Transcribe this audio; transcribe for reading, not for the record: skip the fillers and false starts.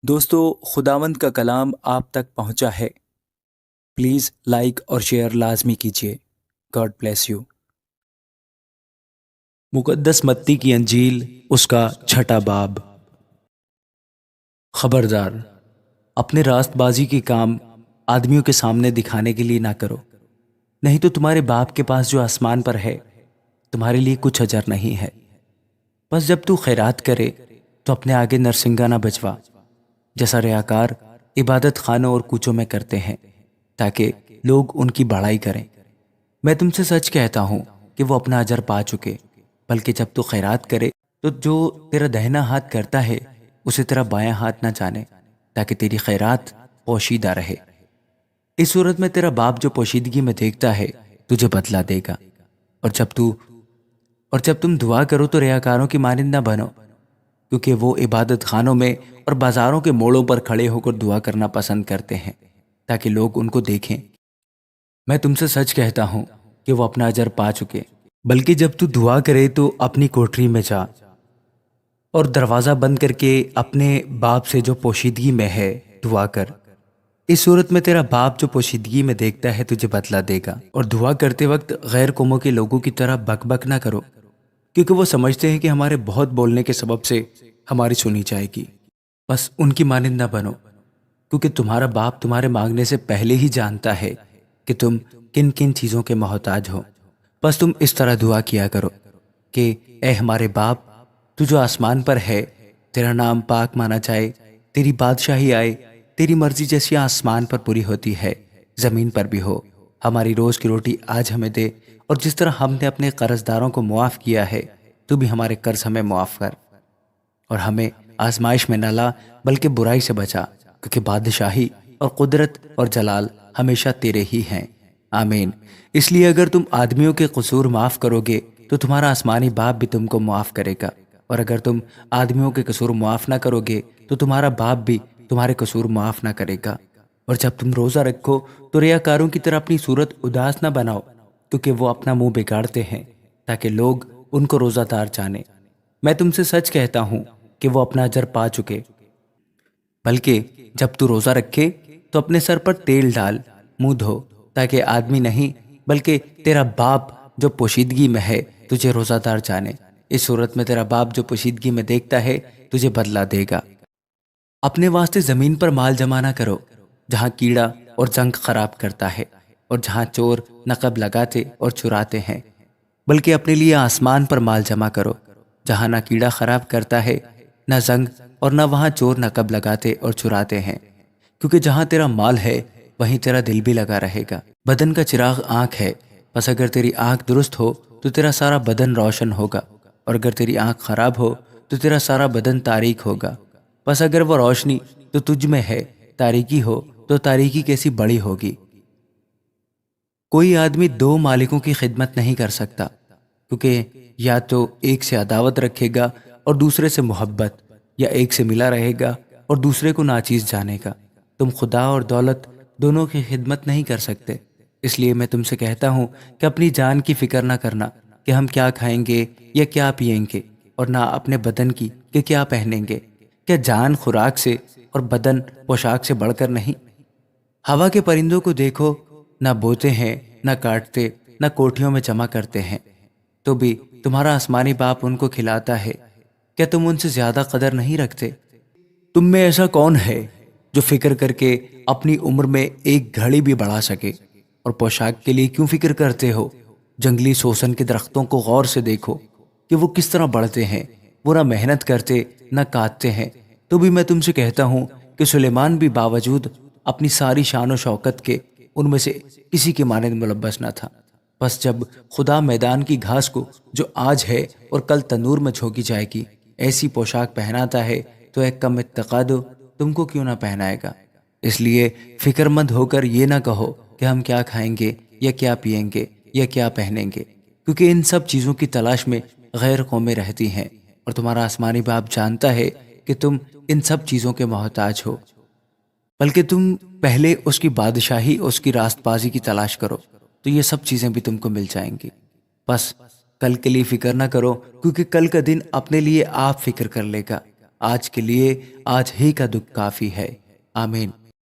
دوستو، خداوند کا کلام آپ تک پہنچا ہے۔ پلیز لائک اور شیئر لازمی کیجیے۔ God bless you. مقدس متی کی انجیل، اس کا چھٹا باب۔ خبردار، اپنے راست بازی کے کام آدمیوں کے سامنے دکھانے کے لیے نہ کرو، نہیں تو تمہارے باپ کے پاس جو آسمان پر ہے تمہارے لیے کچھ اجر نہیں ہے۔ بس جب تو خیرات کرے تو اپنے آگے نرسنگا نہ بجوا، جیسا ریاکار عبادت خانوں اور کوچوں میں کرتے ہیں، تاکہ لوگ ان کی بڑائی کریں۔ میں تم سے سچ کہتا ہوں کہ وہ اپنا اجر پا چکے۔ بلکہ جب تو خیرات کرے تو جو تیرا دہنا ہاتھ کرتا ہے اسے تیرا بایاں ہاتھ نہ جانے، تاکہ تیری خیرات پوشیدہ رہے۔ اس صورت میں تیرا باپ جو پوشیدگی میں دیکھتا ہے تجھے بدلہ دے گا۔ اور جب تم دعا کرو تو ریاکاروں کی مانند نہ بنو، کیونکہ وہ عبادت خانوں میں اور بازاروں کے موڑوں پر کھڑے ہو کر دعا کرنا پسند کرتے ہیں، تاکہ لوگ ان کو دیکھیں۔ میں تم سے سچ کہتا ہوں کہ وہ اپنا اجر پا چکے۔ بلکہ جب تو دعا کرے تو اپنی کوٹری میں جا اور دروازہ بند کر کے اپنے باپ سے جو پوشیدگی میں ہے دعا کر۔ اس صورت میں تیرا باپ جو پوشیدگی میں دیکھتا ہے تجھے بدلہ دے گا۔ اور دعا کرتے وقت غیر قوموں کے لوگوں کی طرح بک بک نہ کرو، کیونکہ وہ سمجھتے ہیں کہ ہمارے بہت بولنے کے سبب سے ہماری سنی جائے گی۔ بس ان کی مانند نہ بنو، کیونکہ تمہارا باپ تمہارے مانگنے سے پہلے ہی جانتا ہے کہ تم کن کن چیزوں کے محتاج ہو۔ بس تم اس طرح دعا کیا کرو کہ اے ہمارے باپ، تو جو آسمان پر ہے، تیرا نام پاک مانا جائے، تیری بادشاہی آئے، تیری مرضی جیسی آسمان پر پوری ہوتی ہے زمین پر بھی ہو۔ ہماری روز کی روٹی آج ہمیں دے، اور جس طرح ہم نے اپنے قرض داروں کو معاف کیا ہے تو بھی ہمارے قرض ہمیں معاف کر، اور ہمیں آزمائش میں نہ لا بلکہ برائی سے بچا، کیونکہ بادشاہی اور قدرت اور جلال ہمیشہ تیرے ہی ہیں، آمین۔ اس لیے اگر تم آدمیوں کے قصور معاف کرو گے تو تمہارا آسمانی باپ بھی تم کو معاف کرے گا، اور اگر تم آدمیوں کے قصور معاف نہ کرو گے تو تمہارا باپ بھی تمہارے قصور معاف نہ کرے گا۔ اور جب تم روزہ رکھو تو ریاکاروں کی طرح اپنی صورت اداس نہ بناؤ، کیونکہ وہ اپنا منہ بگاڑتے ہیں تاکہ لوگ ان کو روزہ دار جانیں۔ میں تم سے سچ کہتا ہوں کہ وہ اپنا اجر پا چکے۔ بلکہ جب تو روزہ رکھے تو اپنے سر پر تیل ڈال، منہ دھو، تاکہ آدمی نہیں بلکہ تیرا باپ جو پوشیدگی میں ہے تجھے روزہ دار جانے۔ اس صورت میں تیرا باپ جو پوشیدگی میں دیکھتا ہے تجھے بدلہ دے گا۔ اپنے واسطے زمین پر مال جمع نہ کرو، جہاں کیڑا اور زنگ خراب کرتا ہے اور جہاں چور نقب لگاتے اور چراتے ہیں، بلکہ اپنے لیے آسمان پر مال جمع کرو، جہاں نہ کیڑا خراب کرتا ہے نہ زنگ، اور نہ وہاں چور نقب لگاتے اور چراتے ہیں، کیونکہ جہاں تیرا مال ہے وہیں تیرا دل بھی لگا رہے گا۔ بدن کا چراغ آنکھ ہے، بس اگر تیری آنکھ درست ہو تو تیرا سارا بدن روشن ہوگا، اور اگر تیری آنکھ خراب ہو تو تیرا سارا بدن تاریک ہوگا۔ بس اگر وہ روشنی تو تجھ میں ہے تاریکی ہو تو تاریکی کیسی بڑی ہوگی۔ کوئی آدمی دو مالکوں کی خدمت نہیں کر سکتا، کیونکہ یا تو ایک سے عداوت رکھے گا اور دوسرے سے محبت، یا ایک سے ملا رہے گا اور دوسرے کو ناچیز جانے گا۔ تم خدا اور دولت دونوں کی خدمت نہیں کر سکتے۔ اس لیے میں تم سے کہتا ہوں کہ اپنی جان کی فکر نہ کرنا کہ ہم کیا کھائیں گے یا کیا پیئیں گے، اور نہ اپنے بدن کی کہ کیا پہنیں گے۔ کیا جان خوراک سے اور بدن پوشاک سے بڑھ کر نہیں؟ ہوا کے پرندوں کو دیکھو، نہ بوتے ہیں، نہ کاٹتے، نہ کوٹھیوں میں جمع کرتے ہیں، تو بھی تمہارا آسمانی باپ ان کو کھلاتا ہے۔ کیا تم ان سے زیادہ قدر نہیں رکھتے؟ تم میں ایسا کون ہے جو فکر کر کے اپنی عمر میں ایک گھڑی بھی بڑھا سکے؟ اور پوشاک کے لیے کیوں فکر کرتے ہو؟ جنگلی سوسن کے درختوں کو غور سے دیکھو کہ وہ کس طرح بڑھتے ہیں، وہ نہ محنت کرتے نہ کاٹتے ہیں۔ تو بھی میں تم سے کہتا ہوں کہ سلیمان بھی باوجود اپنی ساری شان و شوکت کے ان میں سے کسی کے مانند ملبس نہ تھا۔ بس جب خدا میدان کی گھاس کو جو آج ہے اور کل تنور میں جھونکی جائے گی ایسی پوشاک پہناتا ہے تو ایک کم اتقا دو تم کو کیوں نہ پہنائے گا؟ اس لیے فکر مند ہو کر یہ نہ کہو کہ ہم کیا کھائیں گے یا کیا پیئیں گے یا کیا پہنیں گے، کیونکہ ان سب چیزوں کی تلاش میں غیر قومیں رہتی ہیں، اور تمہارا آسمانی باپ جانتا ہے کہ تم ان سب چیزوں کے محتاج ہو۔ بلکہ تم پہلے اس کی بادشاہی، اس کی راست بازی کی تلاش کرو، تو یہ سب چیزیں بھی تم کو مل جائیں گی۔ بس کل کے لیے فکر نہ کرو، کیونکہ کل کا دن اپنے لیے آپ فکر کر لے گا۔ آج کے لیے آج ہی کا دکھ کافی ہے۔ آمین۔